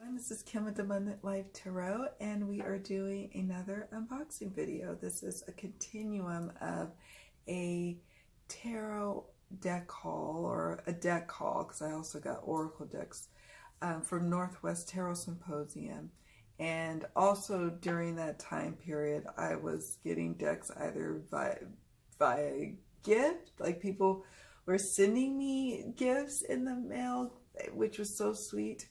everyone, this is Kim with Abundant Life Tarot, and we are doing another unboxing video. This is a continuum of a tarot deck haul, or a deck haul, because I also got oracle decks from Northwest Tarot Symposium. And also during that time period, I was getting decks either via gift, like people were sending me gifts in the mail, which was so sweet,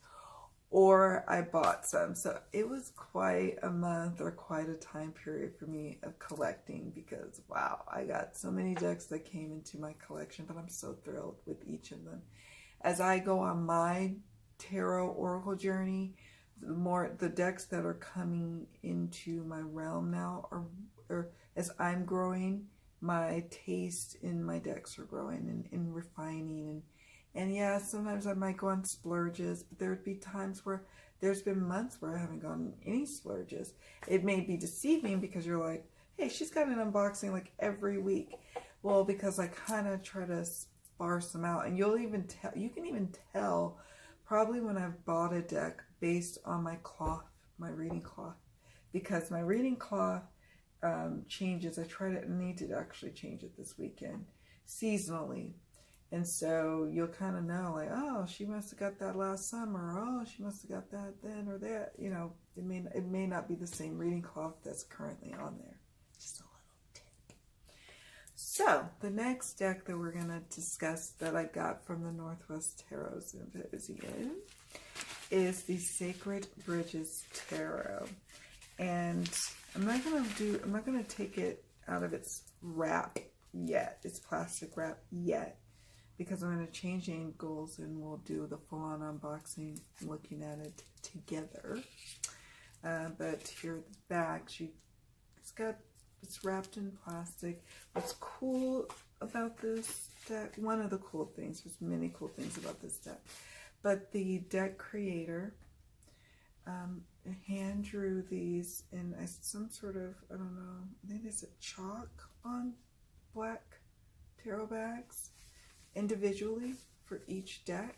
or I bought some. So it was quite a month, or quite a time period for me of collecting, because wow, I got so many decks that came into my collection, but I'm so thrilled with each of them. As I go on my tarot oracle journey, the decks that are coming into my realm now, or as I'm growing, my taste in my decks are growing and refining, and yeah, sometimes I might go on splurges, but there would be times where there's been months where I haven't gone any splurges. It may be deceiving because you're like, hey, she's got an unboxing like every week. Well, because I kind of try to sparse them out, and you can even tell probably when I've bought a deck based on my cloth, my reading cloth, because my reading cloth changes. I need to actually change it this weekend seasonally. And so you'll kind of know, like, oh, she must have got that last summer, or oh, she must have got that then or that. You know, it may not be the same reading cloth that's currently on there. Just a little tip. So the next deck that we're going to discuss that I got from the Northwest Tarot Symposium is the Sacred Bridges Tarot. And I'm not going to take it out of its wrap yet, its plastic wrap yet, because I'm going to change angles and we'll do the full-on unboxing looking at it together. But here at the back, it's wrapped in plastic. What's cool about this deck, one of the cool things, there's many cool things about this deck, but the deck creator hand drew these in some sort of, I don't know, I think it's a chalk on black tarot bags, individually for each deck.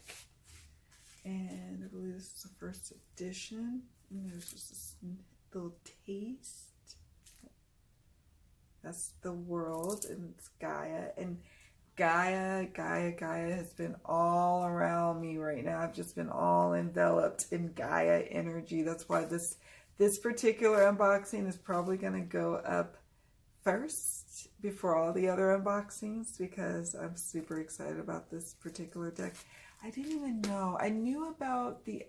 And I believe this is the first edition. And there's just this little taste. That's the world, and it's Gaia. And Gaia has been all around me right now. I've just been all enveloped in Gaia energy. That's why this particular unboxing is probably going to go up first before all the other unboxings, because I'm super excited about this particular deck. I didn't even know. I knew about the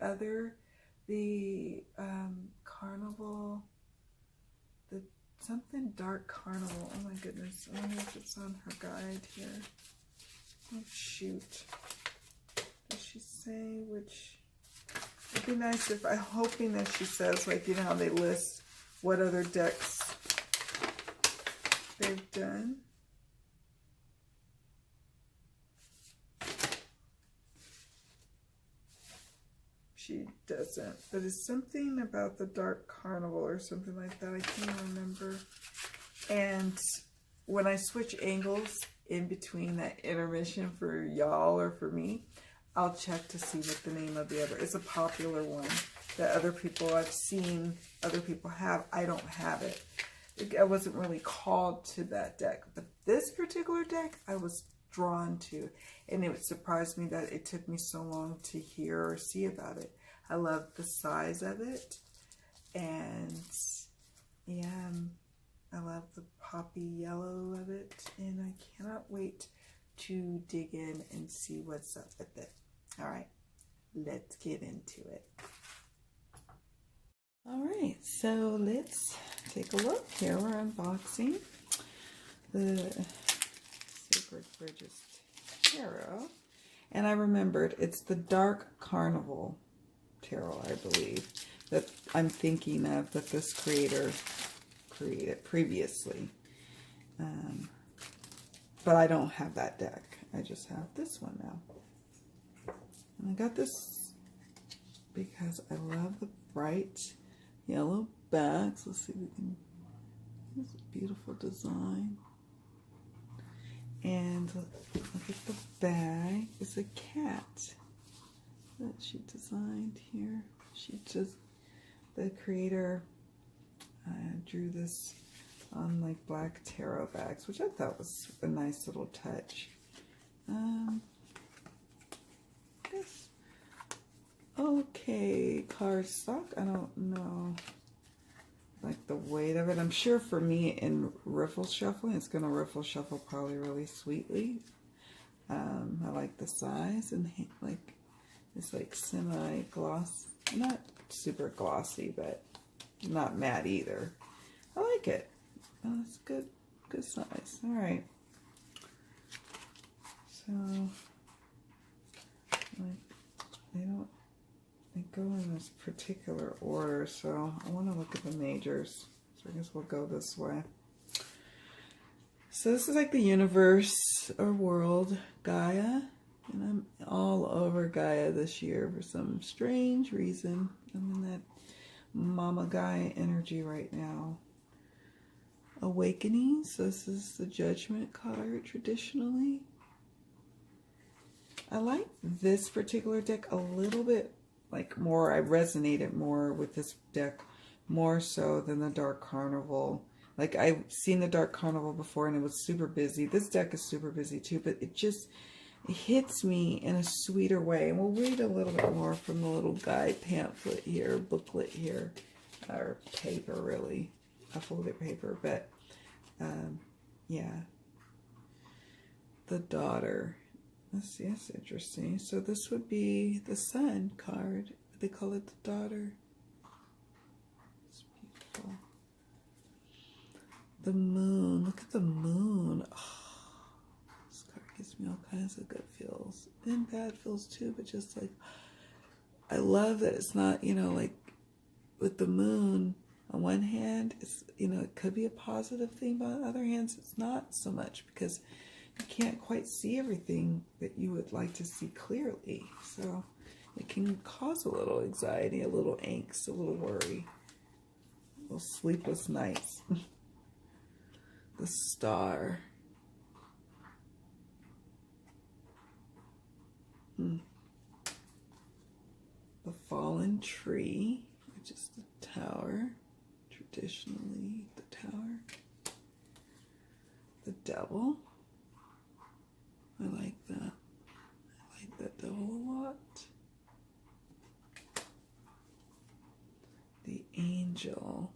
Carnival, the something dark Carnival. Oh my goodness. I wonder if it's on her guide here. Oh shoot. Does she say which? It'd be nice if, I'm hoping that she says, like, you know how they list what other decks they've done. She doesn't, but it's something about the Dark Carnival or something like that. I can't remember. And when I switch angles in between that intermission for y'all or for me, I'll check to see what the name of the other. It's a popular one that other people, I've seen other people have. I don't have it. I wasn't really called to that deck, but this particular deck I was drawn to, and it surprised me that it took me so long to hear or see about it. I love the size of it, and yeah, I love the poppy yellow of it, and I cannot wait to dig in and see what's up with it. All right, let's get into it. All right, so let's take a look. Here we're unboxing the Sacred Bridges Tarot. And I remembered, it's the Dark Carnival Tarot, I believe, that I'm thinking of, that this creator created previously. But I don't have that deck. I just have this one now. And I got this because I love the bright yellow bags. Let's see if we can, this is a beautiful design. And look at the bag. It's a cat that she designed here. She just, the creator drew this on like black tarot bags, which I thought was a nice little touch. Yes. Okay, cardstock. I don't know like the weight of it. I'm sure for me in riffle shuffling, it's going to riffle shuffle probably really sweetly. I like the size, and like it's like semi-gloss, not super glossy, but not matte either. I like it. Oh, it's good size. All right. So like they go in this particular order, so I want to look at the majors. So I guess we'll go this way. So this is like the universe or world, Gaia, and I'm all over Gaia this year for some strange reason. I'm in that Mama Gaia energy right now. Awakening, so this is the Judgment card traditionally. I like this particular deck a little bit like more, I resonated more with this deck more so than the Dark Carnival. Like I've seen the Dark Carnival before and it was super busy. This deck is super busy too, but it hits me in a sweeter way. And we'll read a little bit more from the little guide pamphlet here, booklet here, or paper really, a folded paper, but yeah. The Daughter. Let's see, that's interesting. So this would be the Sun card. They call it the Daughter. It's beautiful. The Moon. Look at the Moon. Oh, this card gives me all kinds of good feels. And bad feels too, but just like, I love that it's not, you know, like with the Moon, on one hand, it's, you know, it could be a positive thing, but on the other hand, it's not so much because you can't quite see everything that you would like to see clearly. So it can cause a little anxiety, a little angst, a little worry, a little sleepless nights. The Star. The Fallen Tree, which is the Tower. Traditionally, the Tower. The Devil. I like that. I like that Devil a lot. The Angel.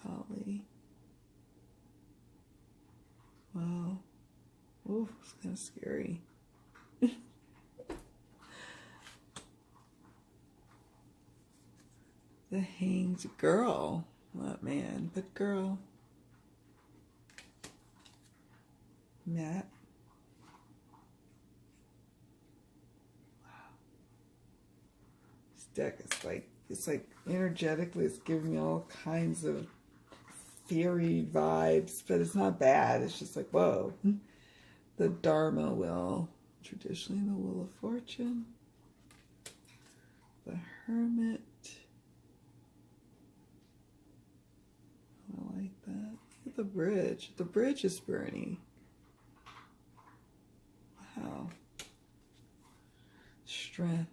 Kali. Wow. Ooh, it's kind of scary. The Hanged Girl. Not man, but girl. Matt. Wow. This deck is like, it's like energetically, it's giving me all kinds of theory vibes, but it's not bad. It's just like, whoa. The Dharma Wheel. Traditionally the Wheel of Fortune. The Hermit. I like that. Look at the bridge. The bridge is burning. Wow. Strength.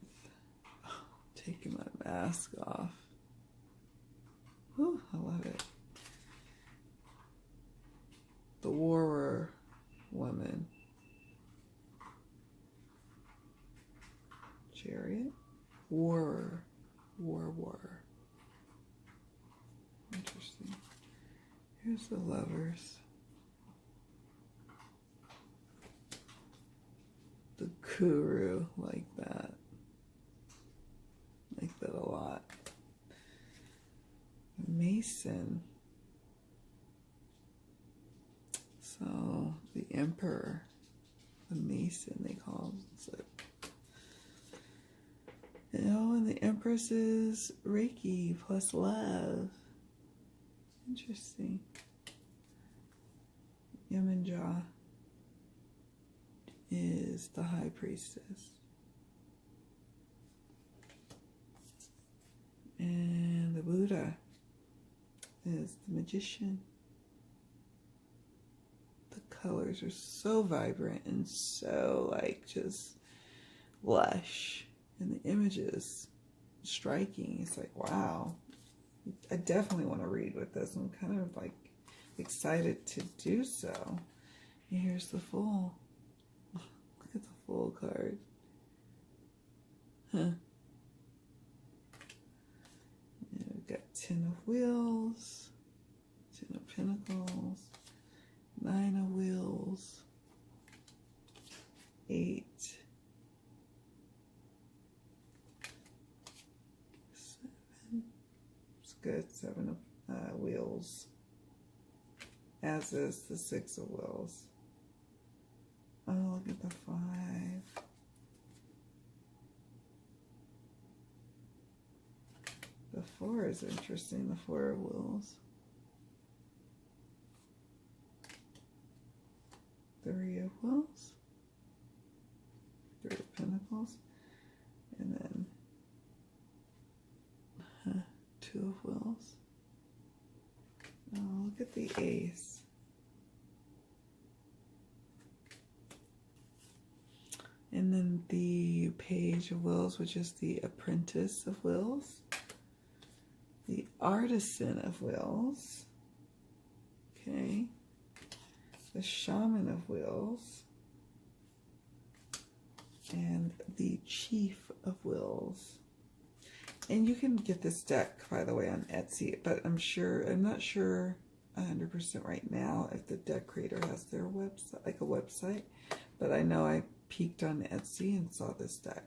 Oh, taking my mask off. Whew, I love it. The Warrior Woman. Chariot. Warrior. Warrior. Interesting. Here's the Lovers. The Guru, like that. Like that a lot. Mason. So, the Emperor. The Mason, they call him. So, you know, and the Empress is Reiki plus love. Interesting. Yemenja is the High Priestess. And the Buddha. is the Magician. The colors are so vibrant and so like just lush, and the images striking. It's like, wow, I definitely want to read with this. I'm kind of like excited to do so. And here's the full. Look at the full card. Huh. And we've got 10 of Wheels, 10 of Pentacles, 9 of Wheels, 8, 7. It's good. 7 of Wheels. As is the 6 of Wheels. Oh, look at the 5. The 4 is interesting. The 4 of Wheels. 3 of Wheels. 3 of Pentacles. And then 2 of Wheels. Oh, look at the Ace. And then the Page of Wheels, which is the Apprentice of Wheels. The Artisan of Wheels. Okay. The Shaman of Wheels. And the Chief of Wheels. And you can get this deck, by the way, on Etsy, but I'm not sure 100% right now if the deck creator has their website, like a website, but I know I peeked on Etsy and saw this deck.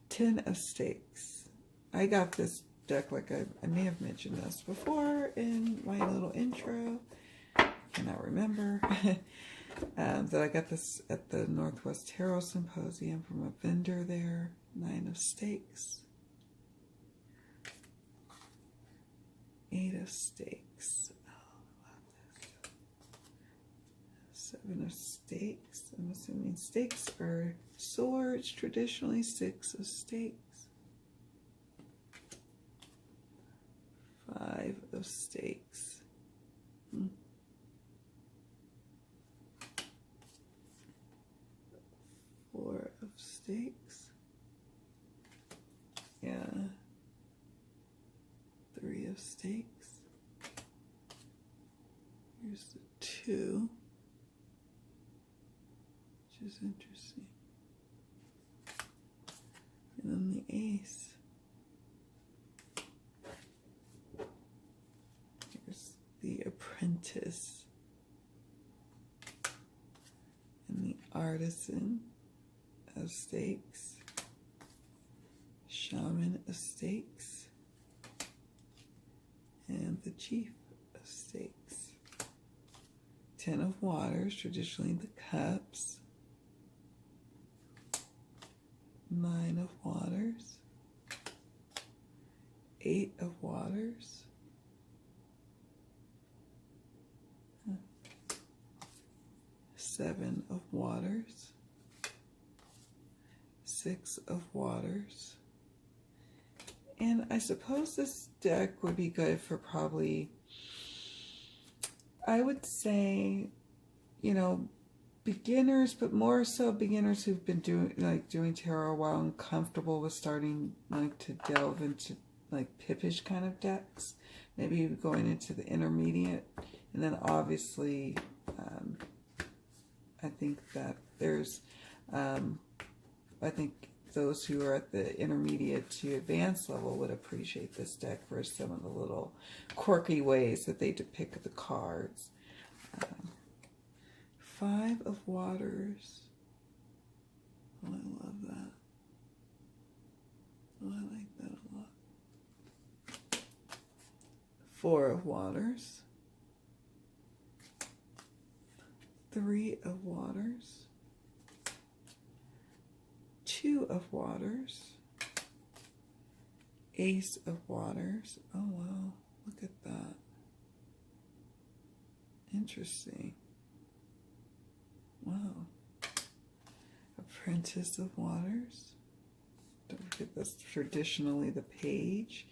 10 of Stakes. I got this deck, like I may have mentioned this before in my little intro, cannot remember, that I got this at the Northwest Tarot Symposium from a vendor there. 9 of Stakes. 8 of Stakes. Oh, I love this. 7 of Stakes. I'm assuming stakes are swords, traditionally. 6 of Stakes. 5 of Stakes. 4 of Stakes. Yeah. 3 of Stakes. Here's the 2, which is interesting. And then the Ace. Here's the Apprentice. And the Artisan of Stakes. Shaman of Stakes. And the Chief of Stakes. 10 of Waters, traditionally the Cups. 9 of Waters. 8 of Waters. 7 of Waters. 6 of Waters. And I suppose this deck would be good for probably, I would say, you know, beginners, but more so beginners who've been doing tarot a while and comfortable with starting like to delve into like pippish kind of decks. Maybe going into the intermediate, and then obviously, I think that there's, I think those who are at the intermediate to advanced level would appreciate this deck for some of the little quirky ways that they depict the cards. 5 of Waters. Oh, I love that. Oh, I like that a lot. 4 of Waters. 3 of Waters. 2 of Waters. Ace of Waters. Oh, wow. Look at that. Interesting. Wow. Apprentice of Waters. Don't forget that's traditionally the Page.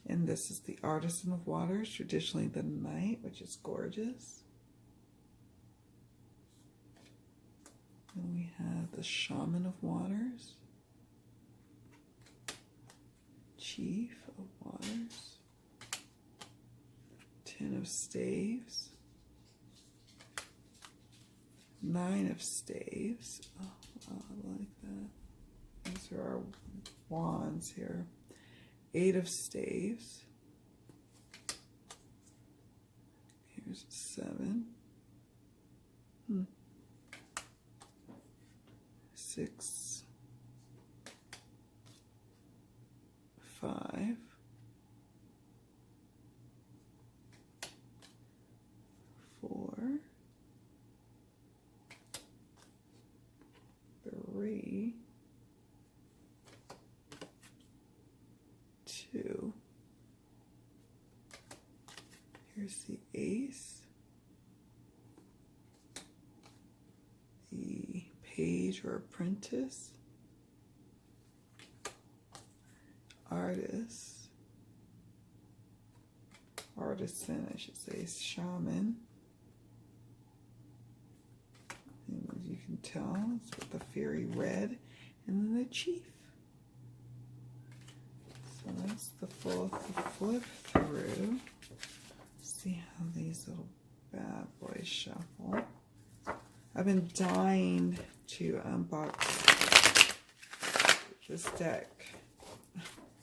And this is the Artisan of Waters, traditionally the Knight, which is gorgeous. And we have the Shaman of Waters, Chief of Waters, Ten of Staves, Nine of Staves. Oh, wow, I like that. These are our wands here. Eight of Staves. Here's a 7. 6, 5, 4, 3, 2. Here's the Ace, the Page or Apprentice, Artisan, I should say, Shaman. And as you can tell, it's with the fairy red, and then the Chief. So that's the full flip through. See how these little bad boys shuffle. I've been dying to unbox this deck.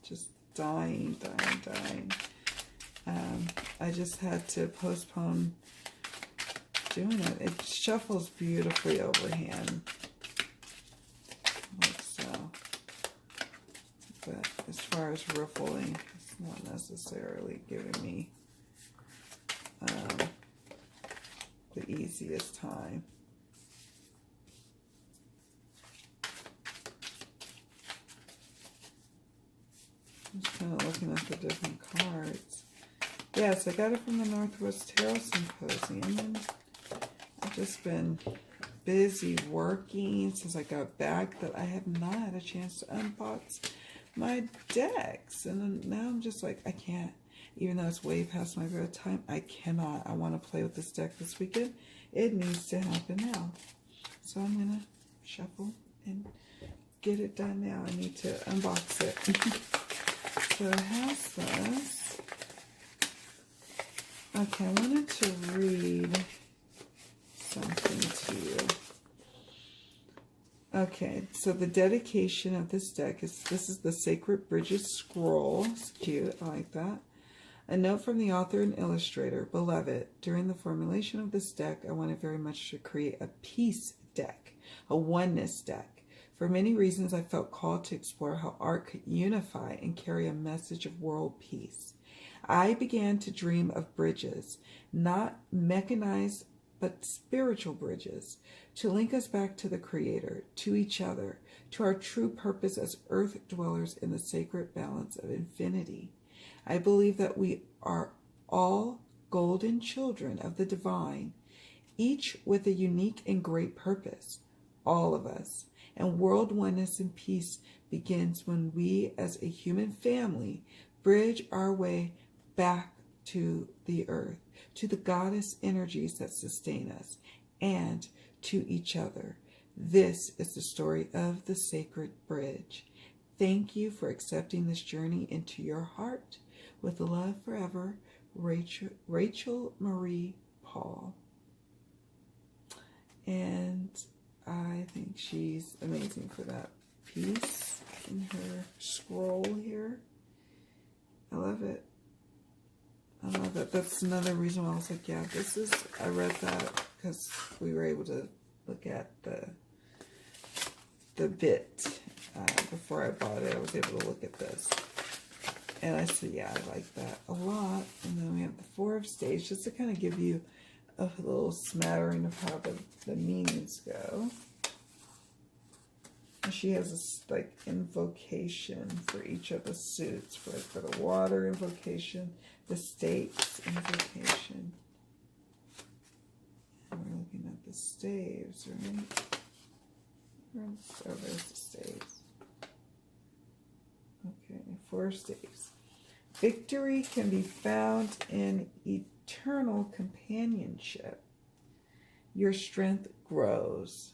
Just dying. I just had to postpone doing it. It shuffles beautifully overhand, like so. But as far as riffling, it's not necessarily giving me the easiest time. I'm just kind of looking at the different cards. Yes, I got it from the Northwest Tarot Symposium, and I've just been busy working since I got back that I have not had a chance to unbox my decks. And then now I'm just like, I can't, even though it's way past my bedtime, I cannot. I want to play with this deck this weekend. It needs to happen now. So I'm going to shuffle and get it done now. I need to unbox it. So it has this. Okay, I wanted to read something to you. Okay, so the dedication of this deck is, this is the Sacred Bridges Scroll. It's cute, I like that. A note from the author and illustrator. Beloved, during the formulation of this deck, I wanted very much to create a peace deck, a oneness deck. For many reasons, I felt called to explore how art could unify and carry a message of world peace. I began to dream of bridges, not mechanized, but spiritual bridges, to link us back to the Creator, to each other, to our true purpose as earth dwellers in the sacred balance of infinity. I believe that we are all golden children of the divine, each with a unique and great purpose, all of us. And world oneness and peace begins when we, as a human family, bridge our way back to the earth, to the goddess energies that sustain us, and to each other. This is the story of the Sacred Bridge. Thank you for accepting this journey into your heart. With love forever, Rachel Marie Paul. And I think she's amazing for that piece in her scroll here. I love it. I love it. That's another reason why I was like, yeah, this is, I read that because we were able to look at the bit before I bought it. I was able to look at this. And I said, yeah, I like that a lot. And then we have the Four of Staves, just to kind of give you a little smattering of how the meanings go. And she has this like invocation for each of the suits, for the water invocation, the states invocation. And we're looking at the staves, right? Oh, there's the staves. Okay, 4 staves. Victory can be found in eternal companionship. Your strength grows.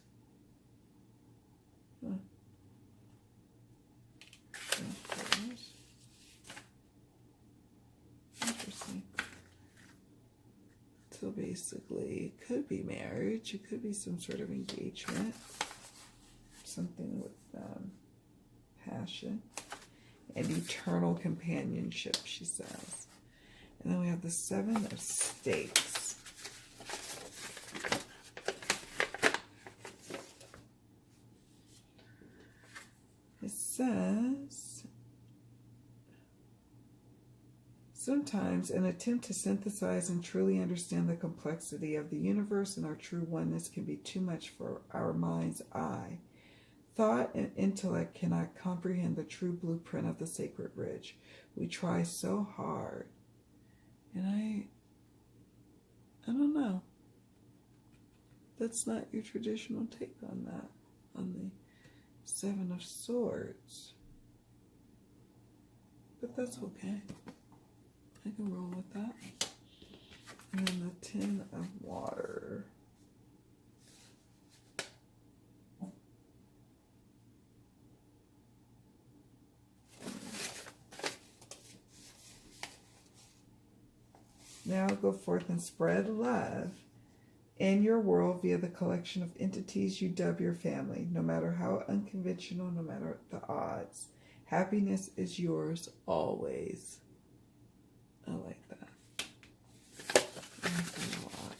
Interesting. So basically, it could be marriage. It could be some sort of engagement. Something with passion. And eternal companionship, she says. And then we have the 7 of Stakes. It says, sometimes an attempt to synthesize and truly understand the complexity of the universe and our true oneness can be too much for our mind's eye. Thought and intellect cannot comprehend the true blueprint of the sacred bridge. We try so hard. And I don't know. That's not your traditional take on that, on the 7 of Swords. But that's okay. I can roll with that. And then the 10 of Water. Now go forth and spread love in your world via the collection of entities you dub your family, no matter how unconventional, no matter the odds. Happiness is yours always. I like that. I like that a lot.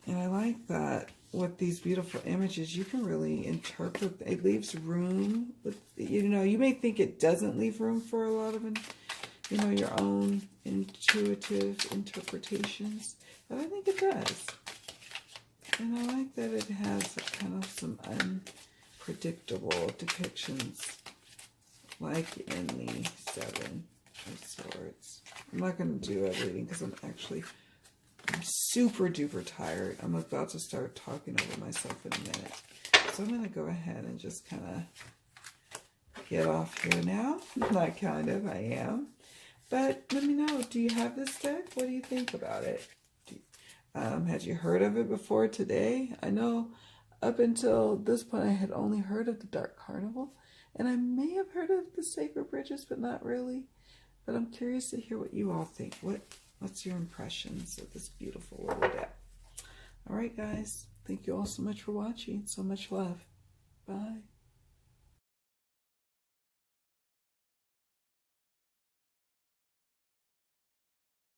And I like that with these beautiful images, you can really interpret. It leaves room. With, you know, you may think it doesn't leave room for a lot of your own intuitive interpretations, but I think it does. And I like that it has kind of some unpredictable depictions, like in the 7 of Swords. I'm not going to do a reading because I'm super duper tired. I'm about to start talking over myself in a minute. So I'm going to go ahead and just kind of get off here now. Not kind of, I am. But let me know, do you have this deck? What do you think about it? Had you heard of it before today? I know up until this point I had only heard of the Dark Carnival. And I may have heard of the Sacred Bridges, but not really. But I'm curious to hear what you all think. What's your impressions of this beautiful little deck? All right, guys. Thank you all so much for watching. So much love. Bye.